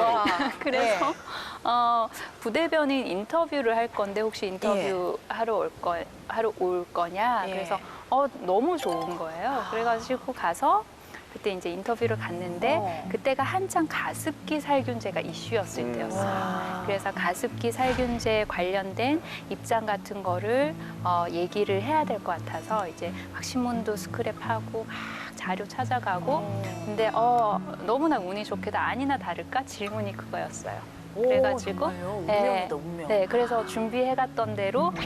와. 그래서 부대변인 인터뷰를 할 건데 혹시 인터뷰 하러 올 거냐? 예. 그래서 너무 좋은 거예요. 그래가지고 가서 그때 이제 인터뷰를 갔는데 그때가 한창 가습기 살균제가 이슈였을 때였어요. 그래서 가습기 살균제 관련된 입장 같은 거를 얘기를 해야 될 것 같아서 이제 막 신문도 스크랩하고 막 자료 찾아가고 근데 너무나 운이 좋게도 아니나 다를까 질문이 그거였어요. 그래가지고 정말요? 네, 운명이다, 운명. 네, 그래서 준비해갔던 대로 막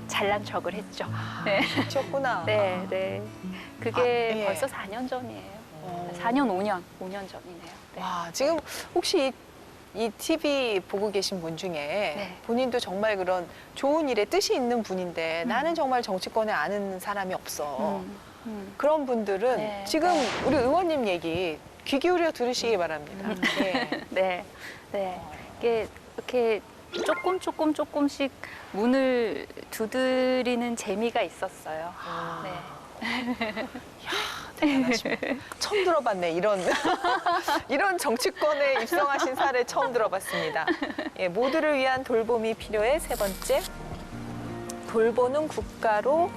잘난 척을 했죠. 네, 미쳤구나. 네, 네. 그게 예. 벌써 4년 전이에요. 4년, 5년 전이네요. 네. 와, 지금 혹시 이 TV 보고 계신 분 중에 네. 본인도 정말 그런 좋은 일에 뜻이 있는 분인데 나는 정말 정치권에 아는 사람이 없어. 그런 분들은 네. 지금 우리 의원님 얘기 귀 기울여 들으시기 바랍니다. 예. 네, 네. 이게 이렇게 조금씩 문을 두드리는 재미가 있었어요. 네. 대단하십니다. 처음 들어봤네, 이런 정치권에 입성하신 사례 처음 들어봤습니다. 예, 모두를 위한 돌봄이 필요해. 세 번째, 돌보는 국가로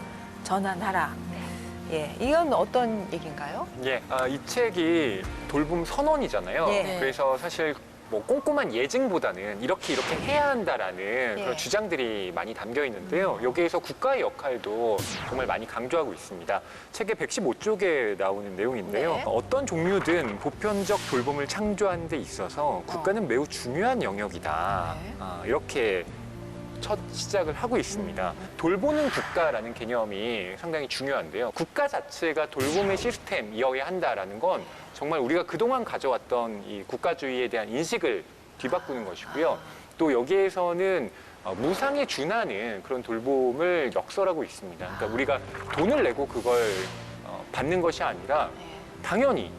전환하라. 예, 이건 어떤 얘기인가요? 예, 이 책이 돌봄 선언이잖아요. 예. 그래서 사실 뭐 꼼꼼한 예증보다는 이렇게 해야 한다라는 그런 주장들이 많이 담겨 있는데요. 여기에서 국가의 역할도 정말 많이 강조하고 있습니다. 책의 115쪽에 나오는 내용인데요. 네. 어떤 종류든 보편적 돌봄을 창조하는 데 있어서 국가는 매우 중요한 영역이다. 네. 이렇게 첫 시작을 하고 있습니다. 돌보는 국가라는 개념이 상당히 중요한데요. 국가 자체가 돌봄의 시스템이어야 한다라는 건 정말 우리가 그동안 가져왔던 이 국가주의에 대한 인식을 뒤바꾸는 것이고요. 또 여기에서는 무상에 준하는 그런 돌봄을 역설하고 있습니다. 그러니까 우리가 돈을 내고 그걸 받는 것이 아니라 당연히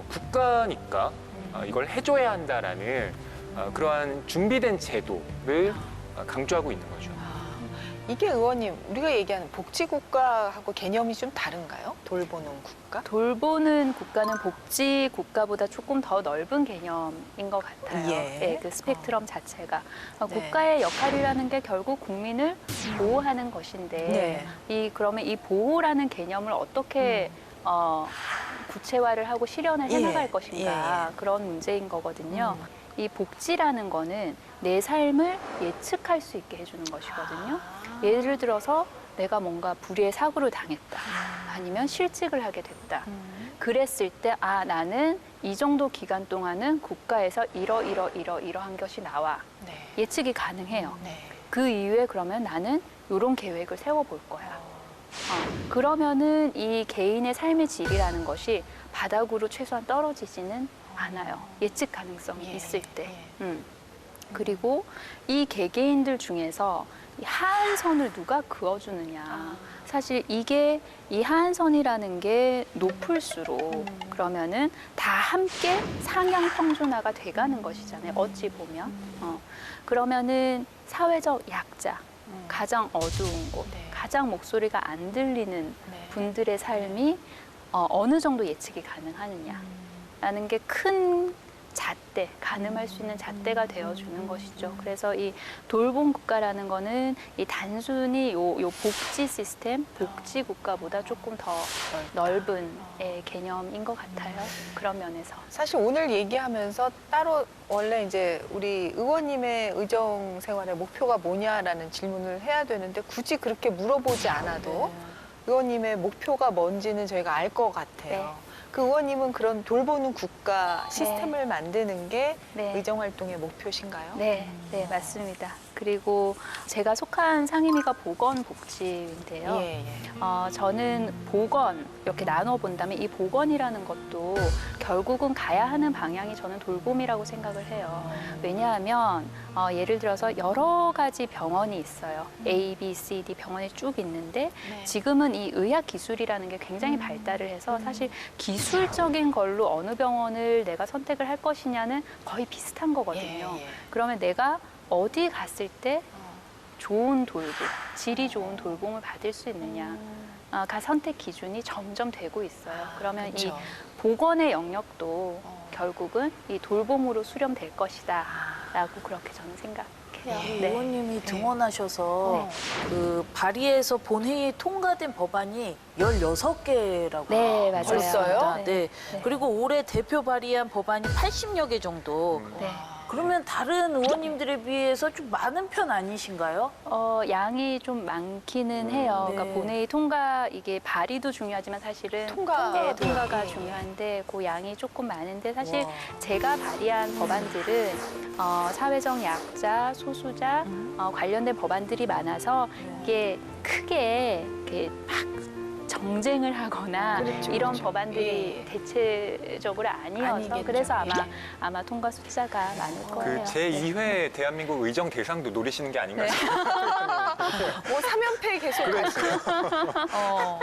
국가니까 이걸 해줘야 한다라는 그러한 준비된 제도를 강조하고 있는 거죠. 이게 의원님, 우리가 얘기하는 복지국가하고 개념이 좀 다른가요? 돌보는 국가? 돌보는 국가는 복지 국가보다 조금 더 넓은 개념인 것 같아요. 예. 네, 그 스펙트럼 자체가. 네. 국가의 역할이라는 게 결국 국민을 보호하는 것인데 그러면 이 보호라는 개념을 어떻게 구체화를 하고 실현을 해나갈 것인가 그런 문제인 거거든요. 이 복지라는 거는 내 삶을 예측할 수 있게 해주는 것이거든요. 예를 들어서 내가 뭔가 불의의 사고를 당했다. 아니면 실직을 하게 됐다. 그랬을 때 나는 이 정도 기간 동안은 국가에서 이러한 것이 나와. 예측이 가능해요. 그 이후에 그러면 나는 이런 계획을 세워볼 거야. 그러면은 이 개인의 삶의 질이라는 것이 바닥으로 최소한 떨어지지는 않아요. 예측 가능성이 있을 때. 그리고 이 개개인들 중에서 이 하한선을 누가 그어주느냐. 사실 이게 이 하한선이라는 게 높을수록 그러면은 다 함께 상향 평준화가 돼가는 것이잖아요. 어찌 보면. 그러면은 사회적 약자, 가장 어두운 곳, 가장 목소리가 안 들리는 분들의 삶이 어느 정도 예측이 가능하느냐라는 게 큰 잣대, 가늠할 수 있는 잣대가 되어주는 것이죠. 그래서 이 돌봄 국가라는 거는 이 단순히 요 복지 시스템, 복지 국가보다 조금 더 넓은 개념인 것 같아요. 그런 면에서. 사실 오늘 얘기하면서 따로 원래 이제 우리 의원님의 의정 생활의 목표가 뭐냐라는 질문을 해야 되는데 굳이 그렇게 물어보지 않아도 의원님의 목표가 뭔지는 저희가 알 것 같아요. 네. 그 의원님은 그런 돌보는 국가 시스템을 만드는 게 네. 의정 활동의 목표신가요? 네, 네, 맞습니다. 그리고 제가 속한 상임위가 보건복지인데요. 예, 예. 저는 보건, 이렇게 나눠본다면 이 보건이라는 것도 결국은 가야 하는 방향이 저는 돌봄이라고 생각을 해요. 왜냐하면 예를 들어서 여러 가지 병원이 있어요. A, B, C, D 병원이 쭉 있는데 네. 지금은 이 의학 기술이라는 게 굉장히 발달을 해서 사실 기술적인 걸로 어느 병원을 내가 선택을 할 것이냐는 거의 비슷한 거거든요. 예, 예. 그러면 내가 어디 갔을 때 좋은 돌봄, 질이 좋은 돌봄을 받을 수 있느냐가 선택 기준이 점점 되고 있어요. 그러면 이 그렇죠. 보건의 영역도 결국은 이 돌봄으로 수렴될 것이다 라고 그렇게 저는 생각해요. 우리 네. 의원님이 등원하셔서 그 발의해서 본회의에 통과된 법안이 16개라고. 네, 맞아요. 벌써요? 네. 네. 그리고 올해 대표 발의한 법안이 80여 개 정도. 네. 그러면 다른 의원님들에 비해서 좀 많은 편 아니신가요? 양이 좀 많기는 해요. 네. 그러니까 본회의 통과, 이게 발의도 중요하지만 사실은 통과도. 통과가 예, 예. 중요한데 그 양이 조금 많은데 사실 와. 제가 발의한 법안들은 사회적 약자, 소수자 관련된 법안들이 많아서 이게 크게 이렇게 막 정쟁을 하거나 그렇죠, 이런 그렇죠. 법안들이 예. 대체적으로 아니어서 아니겠죠. 그래서 예. 아마 통과 숫자가 많을 거예요. 그 제2회 대한민국 의정 대상도 노리시는 게 아닌가 네. 싶어요. 뭐 3연패 계속 그랬어요. 어.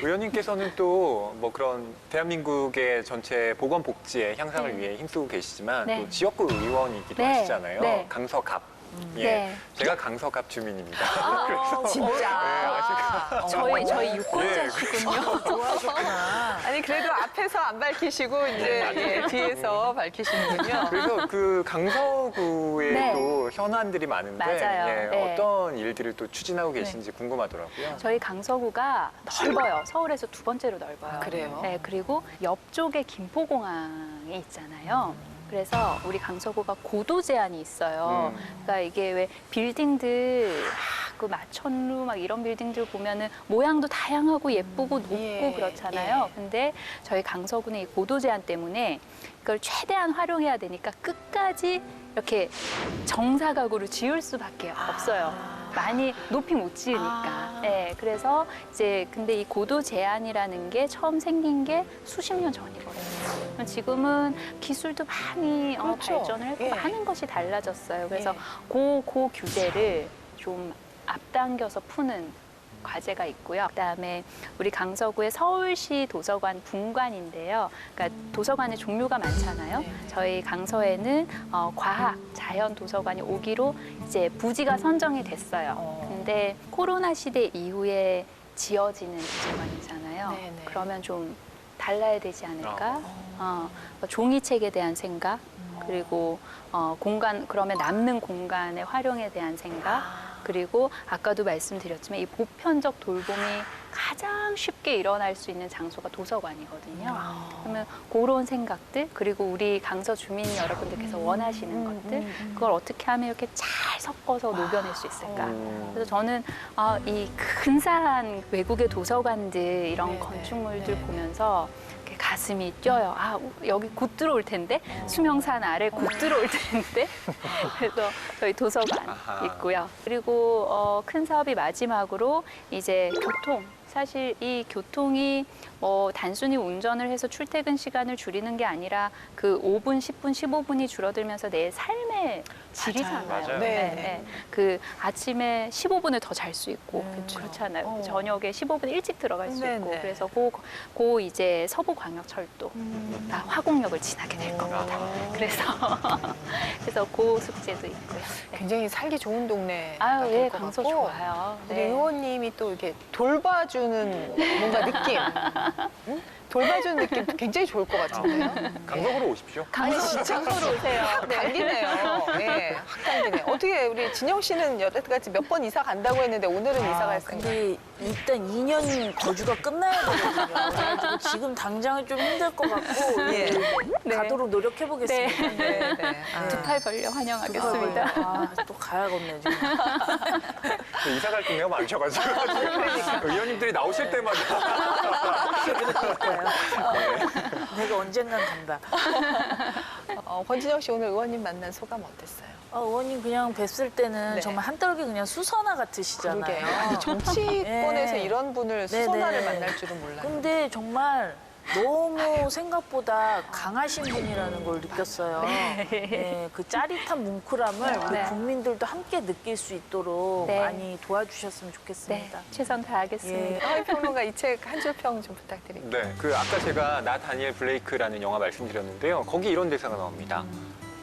의원님께서는 또 뭐 그런 대한민국의 전체 보건복지의 향상을 네. 위해 힘쓰고 계시지만 네. 또 지역구 의원이기도 네. 하시잖아요. 네. 강서갑. 예, 네. 제가 강서갑 주민입니다. 진짜. 저희 유권자시군요. 좋아하셨구나. 아니 그래도 앞에서 안 밝히시고 이제 예, 뒤에서 밝히시는군요. 그래서 그 강서구에 네. 또 현안들이 많은데 맞아요. 예, 네. 어떤 일들을 또 추진하고 계신지 궁금하더라고요. 저희 강서구가 넓어요. 서울에서 두 번째로 넓어요. 그래요? 네, 그리고 옆쪽에 김포공항이 있잖아요. 그래서 우리 강서구가 고도 제한이 있어요. 그러니까 이게 왜 빌딩들 그 마천루 막 이런 빌딩들 보면은 모양도 다양하고 예쁘고 높고 예, 그렇잖아요. 예. 근데 저희 강서구는 이 고도 제한 때문에 그걸 최대한 활용해야 되니까 끝까지 이렇게 정사각으로 지을 수밖에 없어요. 많이 높이 못 지으니까. 네, 그래서 이제 근데 이 고도 제한이라는 게 처음 생긴 게 수십 년 전이거든요. 지금은 기술도 많이 그렇죠. 발전을 했고 예. 많은 것이 달라졌어요. 그래서 예. 그 규제를 좀 앞당겨서 푸는 과제가 있고요. 그다음에 우리 강서구의 서울시 도서관 분관인데요. 그러니까 도서관의 종류가 많잖아요. 네. 저희 강서에는 과학, 자연 도서관이 오기로 이제 부지가 선정이 됐어요. 근데 코로나 시대 이후에 지어지는 도서관이잖아요. 네, 네. 그러면 좀 달라야 되지 않을까? 종이책에 대한 생각, 그리고 그러면 남는 공간의 활용에 대한 생각, 그리고 아까도 말씀드렸지만 이 보편적 돌봄이 가장 쉽게 일어날 수 있는 장소가 도서관이거든요. 그러면 그런 생각들, 그리고 우리 강서 주민 여러분들께서 원하시는 것들, 그걸 어떻게 하면 이렇게 잘 섞어서 녹여낼 수 있을까? 그래서 저는 이 근사한 외국의 도서관들, 이런 네, 건축물들 네. 보면서 이렇게 가슴이 뛰어요. 여기 곧 들어올 텐데, 수명산 아래 곧 들어올 텐데. 그래서 저희 도서관 아하. 있고요. 그리고 큰 사업이 마지막으로 이제 교통. 사실 이 교통이 뭐 단순히 운전을 해서 출퇴근 시간을 줄이는 게 아니라 그 5분, 10분, 15분이 줄어들면서 내 삶의 질이잖아요. 맞아요. 네. 그 아침에 15분을 더 잘 수 있고 그렇잖아요. 저녁에 15분 일찍 들어갈 수 네, 있고 네. 그래서 그 이제 서부광역철도 다 화곡역을 지나게 될 겁니다. 그래서 그 숙제도 있고요. 네. 굉장히 살기 좋은 동네. 예, 강서 좋아요. 우리 의원님이 또 이렇게 돌봐주는 뭔가 느낌. 응? 돌봐주는 느낌 굉장히 좋을 것 같은데요. 강석으로 오십시오. 아니 진짜 오세요. 당기네요. 네, 확 당기네요. 어떻게 우리 진영 씨는 여태까지 몇 번 이사 간다고 했는데 오늘은 이사 갈 생각? 근데 일단 2년 거주가 끝나야 되거든요. 그래가지고 지금 당장은 좀 힘들 것 같고 예. 네. 가도록 노력해보겠습니다. 네, 네. 아. 두 팔 벌려 환영하겠습니다. 또 가야겠네 지금. 이사 갈 동네가 많으셔가지고 의원님들이 나오실 때마다 내가 언젠간 간다. 권진영 씨 오늘 의원님 만난 소감 어땠어요? 의원님 그냥 뵀을 때는 네. 정말 한떨기 그냥 수선화 같으시잖아요. 그러게요. 아니, 정치권에서 네. 이런 분을 네네. 수선화를 만날 줄은 몰라요. 근데 정말 너무 생각보다 강하신 분이라는 걸 느꼈어요. 네, 그 짜릿한 뭉클함을 우리 네. 국민들도 함께 느낄 수 있도록 네. 많이 도와주셨으면 네, 좋겠습니다. 최선 다하겠습니다. 허희 평론가 이 책 한 줄 평 좀 부탁드릴게요. 네, 그 아까 제가 나 다니엘 블레이크라는 영화 말씀드렸는데요. 거기 이런 대사가 나옵니다.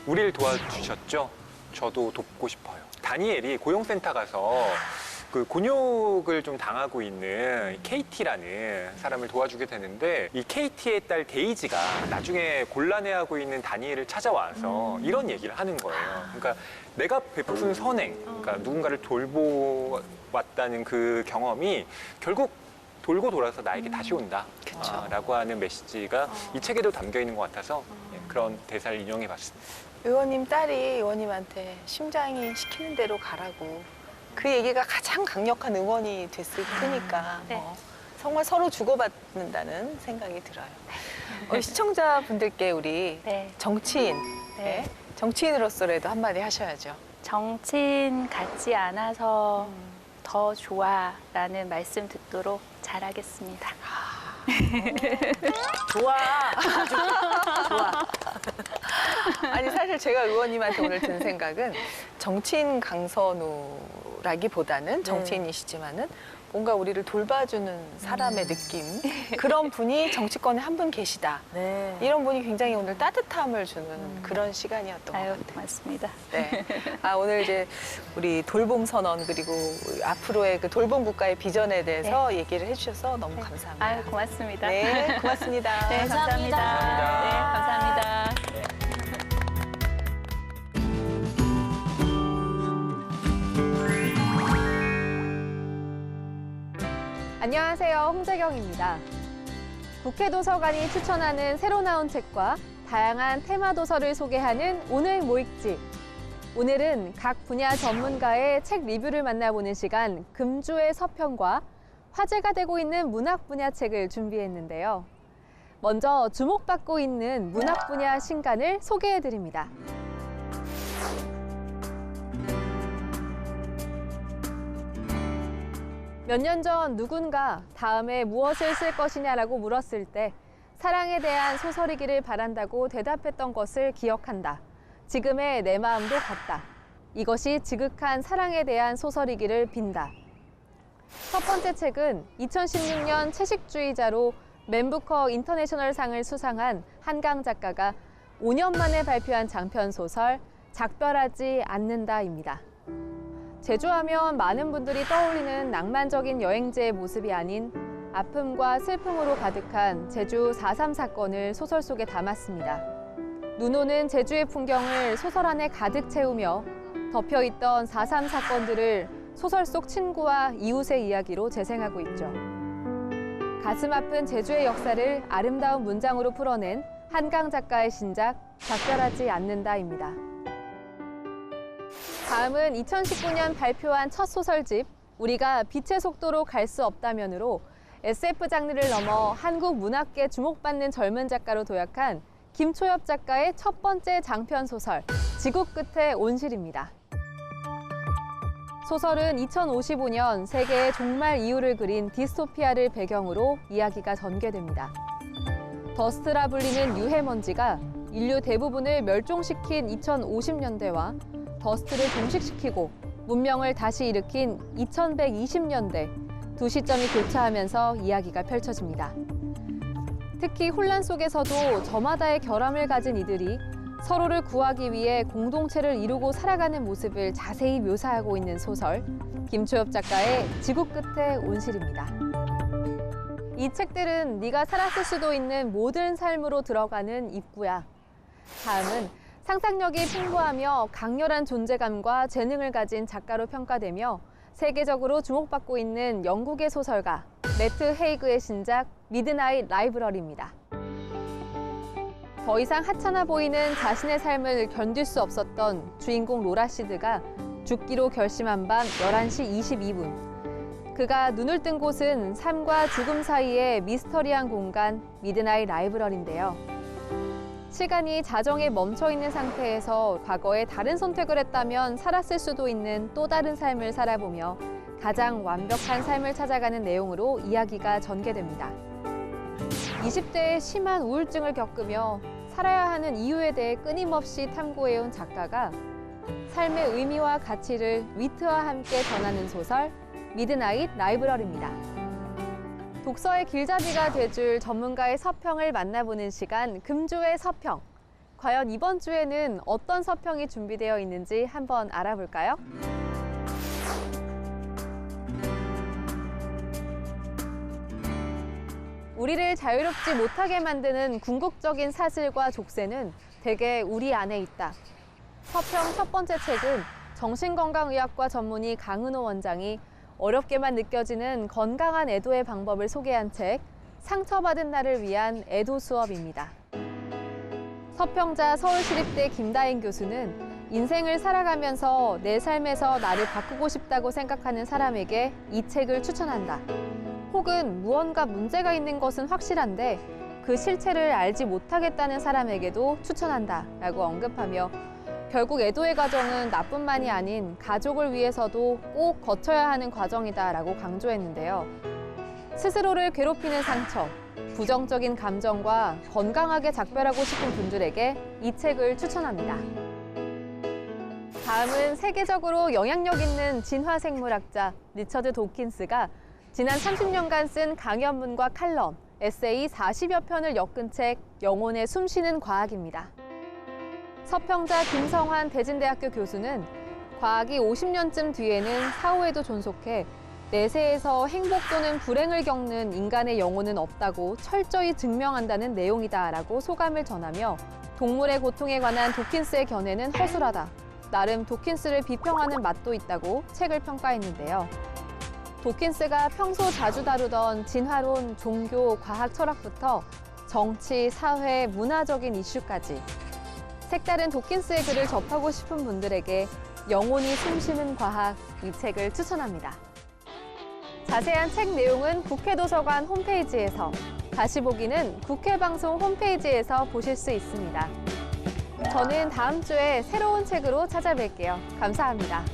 우리를 도와주셨죠? 저도 돕고 싶어요. 다니엘이 고용센터 가서 그 곤욕을 좀 당하고 있는 KT라는 사람을 도와주게 되는데 이 KT의 딸 데이지가 나중에 곤란해하고 있는 다니엘을 찾아와서 이런 얘기를 하는 거예요. 그러니까 내가 베푼 선행, 그러니까 누군가를 돌보았다는 그 경험이 결국 돌고 돌아서 나에게 다시 온다. 그쵸. 라고 하는 메시지가 이 책에도 담겨 있는 것 같아서 그런 대사를 인용해 봤습니다. 의원님 딸이 의원님한테 심장이 시키는 대로 가라고 그 얘기가 가장 강력한 응원이 됐을 테니까 네. 정말 서로 주고받는다는 생각이 들어요. 시청자분들께 우리 네. 정치인, 네. 정치인으로서라도 한마디 하셔야죠. 정치인 같지 않아서 더 좋아라는 말씀 듣도록 잘하겠습니다. 좋아. 아주 좋아. 아니 사실 제가 의원님한테 오늘 든 생각은 정치인 강선우라기보다는 정치인이시지만은 뭔가 우리를 돌봐주는 사람의 느낌 그런 분이 정치권에 한 분 계시다. 네. 이런 분이 굉장히 오늘 따뜻함을 주는 그런 시간이었던 것 아유, 같아요. 고맙습니다. 네. 오늘 이제 우리 돌봄 선언 그리고 앞으로의 그 돌봄 국가의 비전에 대해서 얘기를 해주셔서 너무 감사합니다. 아유, 고맙습니다. 네, 고맙습니다. 네, 감사합니다. 감사합니다. 네, 감사합니다. 안녕하세요. 홍재경입니다. 국회도서관이 추천하는 새로 나온 책과 다양한 테마 도서를 소개하는 오늘 뭐 읽지. 오늘은 각 분야 전문가의 책 리뷰를 만나보는 시간 금주의 서평과 화제가 되고 있는 문학 분야 책을 준비했는데요. 먼저 주목받고 있는 문학 분야 신간을 소개해드립니다. 몇 년 전 누군가 다음에 무엇을 쓸 것이냐라고 물었을 때 사랑에 대한 소설이기를 바란다고 대답했던 것을 기억한다. 지금의 내 마음도 같다. 이것이 지극한 사랑에 대한 소설이기를 빈다. 첫 번째 책은 2016년 채식주의자로 맨부커 인터내셔널 상을 수상한 한강 작가가 5년 만에 발표한 장편 소설 작별하지 않는다입니다. 제주하면 많은 분들이 떠올리는 낭만적인 여행지의 모습이 아닌 아픔과 슬픔으로 가득한 제주 4.3 사건을 소설 속에 담았습니다. 눈 오는 제주의 풍경을 소설 안에 가득 채우며 덮여있던 4.3 사건들을 소설 속 친구와 이웃의 이야기로 재생하고 있죠. 가슴 아픈 제주의 역사를 아름다운 문장으로 풀어낸 한강 작가의 신작 작별하지 않는다입니다. 다음은 2019년 발표한 첫 소설집 우리가 빛의 속도로 갈 수 없다면으로 SF 장르를 넘어 한국 문학계 주목받는 젊은 작가로 도약한 김초엽 작가의 첫 번째 장편 소설 지구 끝의 온실입니다. 소설은 2055년 세계의 종말 이후를 그린 디스토피아를 배경으로 이야기가 전개됩니다. 더스트라 불리는 유해먼지가 인류 대부분을 멸종시킨 2050년대와 더스트를 종식시키고 문명을 다시 일으킨 2120년대 두 시점이 교차하면서 이야기가 펼쳐집니다. 특히 혼란 속에서도 저마다의 결함을 가진 이들이 서로를 구하기 위해 공동체를 이루고 살아가는 모습을 자세히 묘사하고 있는 소설 김초엽 작가의 지구 끝의 온실입니다. 이 책들은 네가 살았을 수도 있는 모든 삶으로 들어가는 입구야. 다음은 상상력이 풍부하며 강렬한 존재감과 재능을 가진 작가로 평가되며 세계적으로 주목받고 있는 영국의 소설가 매트 헤이그의 신작 미드나잇 라이브러리입니다. 더 이상 하찮아 보이는 자신의 삶을 견딜 수 없었던 주인공 로라 시드가 죽기로 결심한 밤 11시 22분. 그가 눈을 뜬 곳은 삶과 죽음 사이의 미스터리한 공간 미드나잇 라이브러리인데요. 시간이 자정에 멈춰있는 상태에서 과거에 다른 선택을 했다면 살았을 수도 있는 또 다른 삶을 살아보며 가장 완벽한 삶을 찾아가는 내용으로 이야기가 전개됩니다. 20대에 심한 우울증을 겪으며 살아야 하는 이유에 대해 끊임없이 탐구해온 작가가 삶의 의미와 가치를 위트와 함께 전하는 소설 미드나잇 라이브러리입니다. 독서의 길잡이가 돼줄 전문가의 서평을 만나보는 시간 금주의 서평. 과연 이번 주에는 어떤 서평이 준비되어 있는지 한번 알아볼까요? 우리를 자유롭지 못하게 만드는 궁극적인 사슬과 족쇄는 대개 우리 안에 있다. 서평 첫 번째 책은 정신건강의학과 전문의 강은호 원장이 어렵게만 느껴지는 건강한 애도의 방법을 소개한 책, 상처받은 나를 위한 애도 수업입니다. 서평자 서울시립대 김다인 교수는 인생을 살아가면서 내 삶에서 나를 바꾸고 싶다고 생각하는 사람에게 이 책을 추천한다. 혹은 무언가 문제가 있는 것은 확실한데 그 실체를 알지 못하겠다는 사람에게도 추천한다 라고 언급하며 결국 애도의 과정은 나뿐만이 아닌 가족을 위해서도 꼭 거쳐야 하는 과정이다라고 강조했는데요. 스스로를 괴롭히는 상처, 부정적인 감정과 건강하게 작별하고 싶은 분들에게 이 책을 추천합니다. 다음은 세계적으로 영향력 있는 진화생물학자 리처드 도킨스가 지난 30년간 쓴 강연문과 칼럼, 에세이 40여 편을 엮은 책 영혼의 숨쉬는 과학입니다. 서평자 김성환 대진대학교 교수는 과학이 50년쯤 뒤에는 사후에도 존속해 내세에서 행복 또는 불행을 겪는 인간의 영혼은 없다고 철저히 증명한다는 내용이다라고 소감을 전하며 동물의 고통에 관한 도킨스의 견해는 허술하다. 나름 도킨스를 비평하는 맛도 있다고 책을 평가했는데요. 도킨스가 평소 자주 다루던 진화론, 종교, 과학 철학부터 정치, 사회, 문화적인 이슈까지 색다른 도킨스의 글을 접하고 싶은 분들에게 영혼이 숨쉬는 과학, 이 책을 추천합니다. 자세한 책 내용은 국회도서관 홈페이지에서, 다시 보기는 국회방송 홈페이지에서 보실 수 있습니다. 저는 다음 주에 새로운 책으로 찾아뵐게요. 감사합니다.